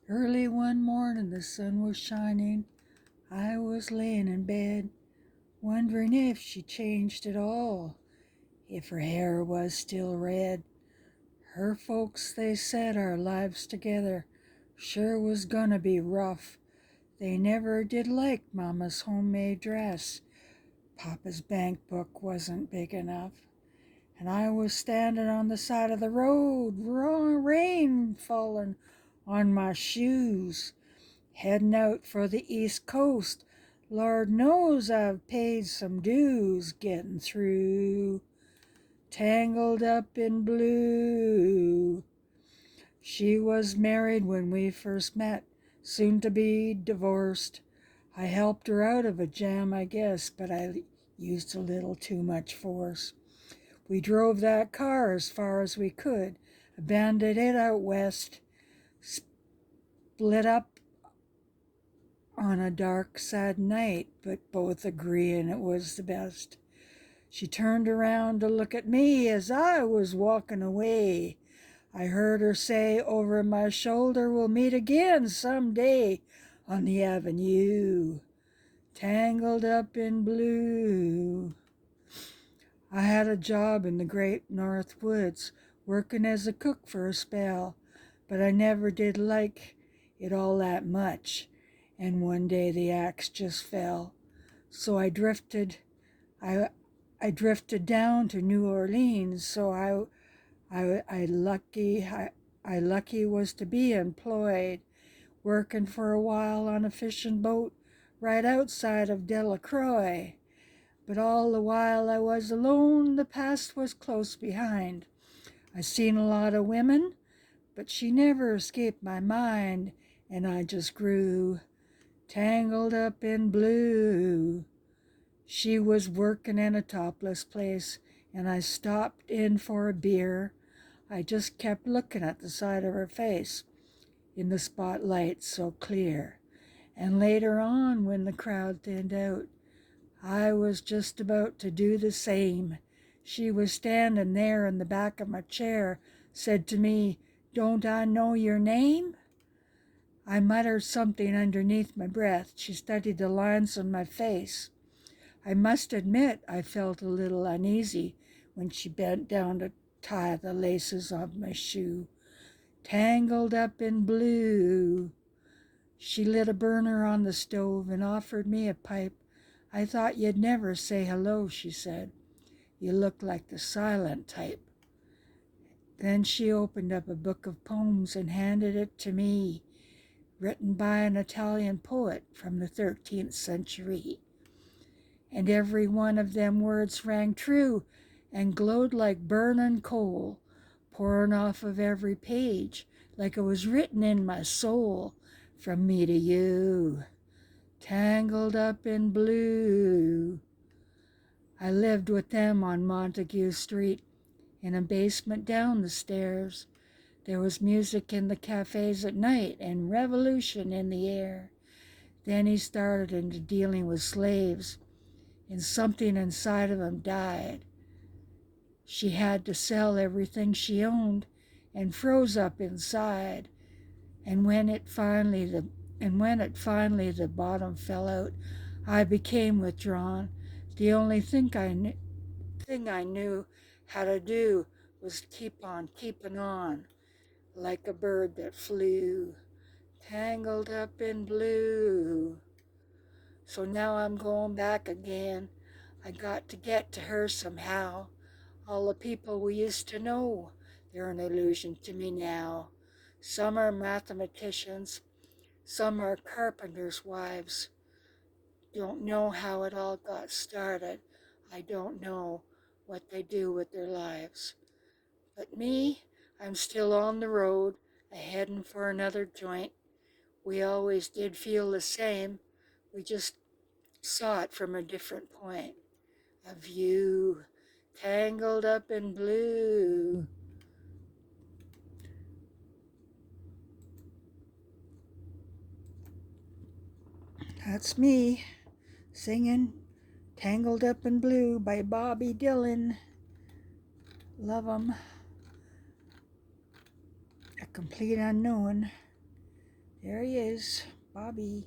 Early one morning the sun was shining. I was laying in bed, wondering if she changed at all, if her hair was still red. Her folks, they said our lives together sure was gonna be rough. They never did like Mama's homemade dress. Papa's bank book wasn't big enough. And I was standing on the side of the road, rain falling on my shoes, heading out for the East Coast. Lord knows I've paid some dues getting through. Tangled up in blue. She was married when we first met, soon to be divorced. I helped her out of a jam, I guess, but I used a little too much force. We drove that car as far as we could, abandoned it out west, split up on a dark, sad night, but both agreeing it was the best. She turned around to look at me as I was walking away. I heard her say over my shoulder, "We'll meet again someday on the avenue, tangled up in blue." I had a job in the great North Woods, working as a cook for a spell, but I never did like it all that much, and one day the axe just fell. So I, I drifted down to New Orleans, so I lucky was to be employed, working for a while on a fishing boat right outside of Delacroix. But all the while I was alone, the past was close behind. I seen a lot of women, but she never escaped my mind, and I just grew tangled up in blue. She was working in a topless place, and I stopped in for a beer. I just kept looking at the side of her face in the spotlight so clear. And later on, when the crowd thinned out, I was just about to do the same. She was standing there in the back of my chair, said to me, "Don't I know your name?" I muttered something underneath my breath. She studied the lines on my face. I must admit I felt a little uneasy when she bent down to tie the laces of my shoe. Tangled up in blue. She lit a burner on the stove and offered me a pipe. "I thought you'd never say hello," she said. "You look like the silent type." Then she opened up a book of poems and handed it to me, written by an Italian poet from the 13th century. And every one of them words rang true and glowed like burning coal, pouring off of every page like it was written in my soul, from me to you, tangled up in blue. I lived with them on Montague Street, in a basement down the stairs. There was music in the cafes at night and revolution in the air. Then he started into dealing with slaves, and something inside of him died. She had to sell everything she owned and froze up inside. And when it finally the bottom fell out, I became withdrawn. The only thing I knew how to do was keep on keeping on, like a bird that flew, tangled up in blue. So now I'm going back again. I got to get to her somehow. All the people we used to know, they're an illusion to me now. Some are mathematicians, some are carpenters' wives. Don't know how it all got started. I don't know what they do with their lives. But me, I'm still on the road, a-heading for another joint. We always did feel the same. We just saw it from a different point. A view, tangled up in blue. That's me, singing Tangled Up in Blue by Bobby Dylan. Love 'em. A complete unknown. There he is, Bobby.